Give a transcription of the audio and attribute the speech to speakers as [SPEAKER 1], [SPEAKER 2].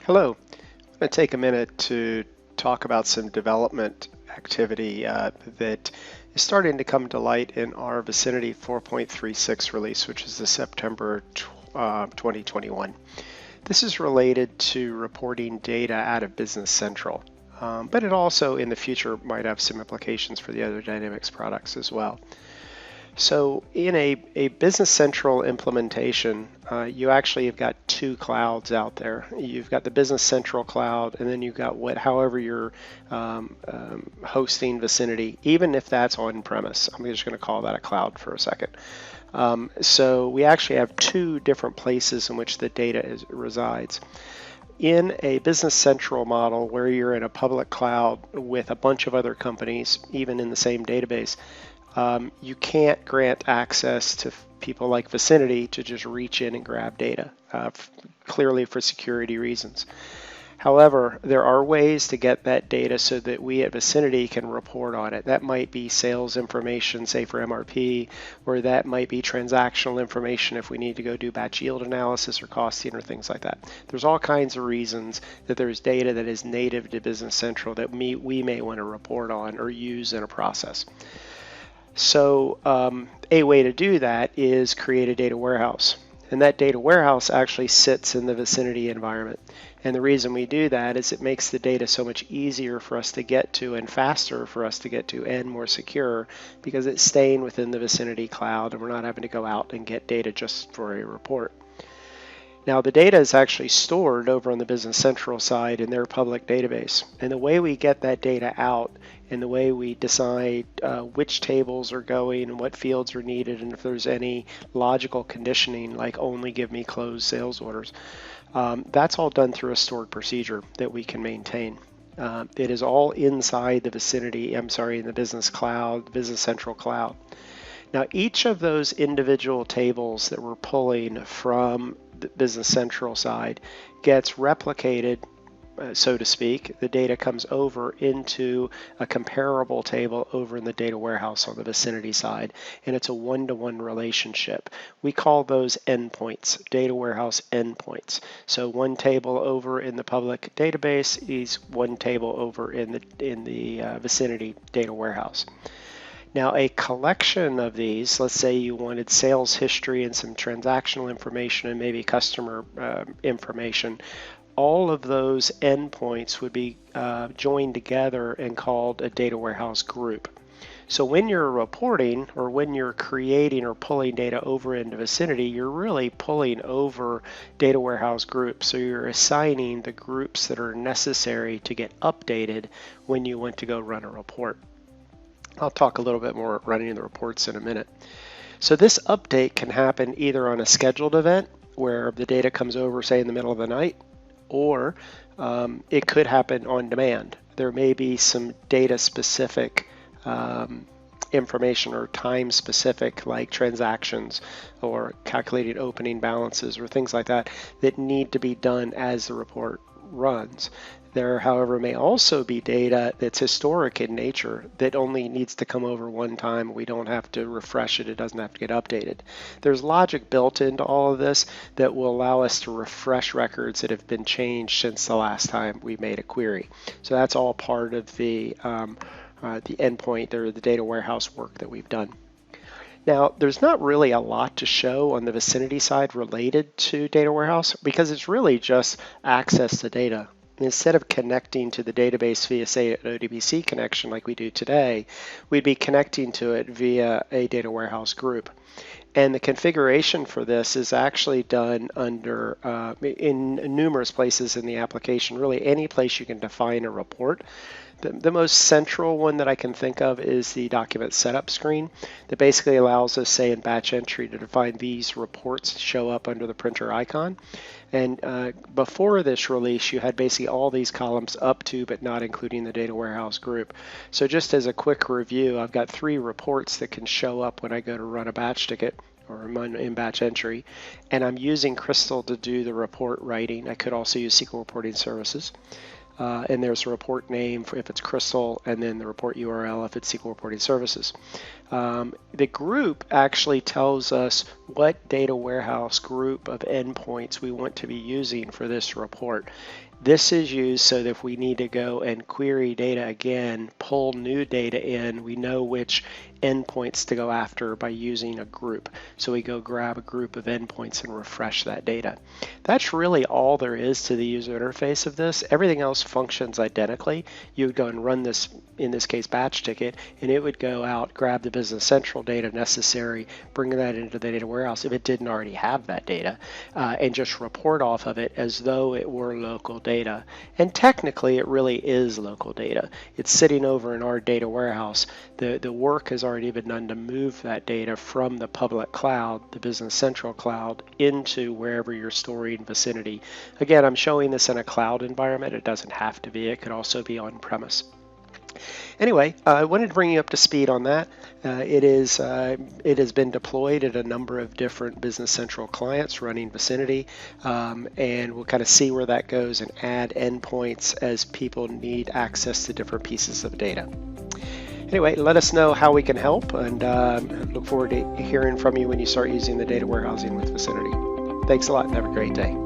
[SPEAKER 1] Hello. I'm going to take a minute to talk about some development activity that is starting to come to light in our Vicinity 4.36 release, which is the September 2021. This is related to reporting data out of Business Central, but it also in the future might have some implications for the other Dynamics products as well. So in a Business Central implementation, you actually have got two clouds out there. You've got the Business Central cloud, and then you've got however you're hosting Vicinity, even if that's on-premise. I'm just going to call that a cloud for a second. So we actually have two different places in which the data resides. In a Business Central model where you're in a public cloud with a bunch of other companies, even in the same database, you can't grant access to people like Vicinity to just reach in and grab data, clearly for security reasons. However, there are ways to get that data so that we at Vicinity can report on it. That might be sales information, say for MRP, or that might be transactional information if we need to go do batch yield analysis or costing or things like that. There's all kinds of reasons that there's data that is native to Business Central that we may want to report on or use in a process. So a way to do that is create a data warehouse. And that data warehouse actually sits in the Vicinity environment. And the reason we do that is it makes the data so much easier for us to get to and faster for us to get to and more secure because it's staying within the Vicinity cloud and we're not having to go out and get data just for a report. Now the data is actually stored over on the Business Central side in their public database. And the way we get that data out and the way we decide which tables are going and what fields are needed and if there's any logical conditioning like only give me closed sales orders, that's all done through a stored procedure that we can maintain. It is all inside the in the Business Cloud, Business Central Cloud. Now each of those individual tables that we're pulling from the Business Central side gets replicated, so to speak. The data comes over into a comparable table over in the data warehouse on the Vicinity side, and it's a one-to-one relationship. We call those endpoints, data warehouse endpoints. So one table over in the public database is one table over in the Vicinity data warehouse. Now a collection of these, let's say you wanted sales history and some transactional information and maybe customer information, all of those endpoints would be joined together and called a data warehouse group. So when you're reporting or when you're creating or pulling data over into Vicinity, you're really pulling over data warehouse groups. So you're assigning the groups that are necessary to get updated when you want to go run a report. I'll talk a little bit more running the reports in a minute. So this update can happen either on a scheduled event where the data comes over, say in the middle of the night, or it could happen on demand. There may be some data specific information or time specific like transactions or calculating opening balances or things like that that need to be done as the report runs. There, however, may also be data that's historic in nature that only needs to come over one time. We don't have to refresh it. It doesn't have to get updated. There's logic built into all of this that will allow us to refresh records that have been changed since the last time we made a query. So that's all part of the endpoint or the data warehouse work that we've done. Now, there's not really a lot to show on the Vicinity side related to data warehouse because it's really just access to data. Instead of connecting to the database via, say, an ODBC connection like we do today, we'd be connecting to it via a data warehouse group. And the configuration for this is actually done under in numerous places in the application, really any place you can define a report. The most central one that I can think of is the document setup screen that basically allows us, say in batch entry, to define these reports to show up under the printer icon. And before this release, you had basically all these columns up to but not including the data warehouse group. So just as a quick review, I've got 3 reports that can show up when I go to run a batch ticket or in batch entry, and I'm using Crystal to do the report writing. I could also use SQL Reporting Services. And there's a report name if it's Crystal, and then the report URL if it's SQL Reporting Services. The group actually tells us what data warehouse group of endpoints we want to be using for this report. This is used so that if we need to go and query data again, pull new data in, we know which endpoints to go after by using a group. So we go grab a group of endpoints and refresh that data. That's really all there is to the user interface of this. Everything else functions identically. You would go and run this, in this case, batch ticket, and it would go out, grab the Business Central data necessary, bring that into the data warehouse if it didn't already have that data, and just report off of it as though it were local data. And technically, it really is local data. It's sitting over in our data warehouse. The work has already been done to move that data from the public cloud, the Business Central cloud, into wherever you're storing Vicinity. Again, I'm showing this in a cloud environment. It doesn't have to be. It could also be on-premise. Anyway, I wanted to bring you up to speed on that. It has been deployed at a number of different Business Central clients running Vicinity, and we'll kind of see where that goes and add endpoints as people need access to different pieces of data. Anyway, let us know how we can help, and look forward to hearing from you when you start using the data warehousing with Vicinity. Thanks a lot and have a great day.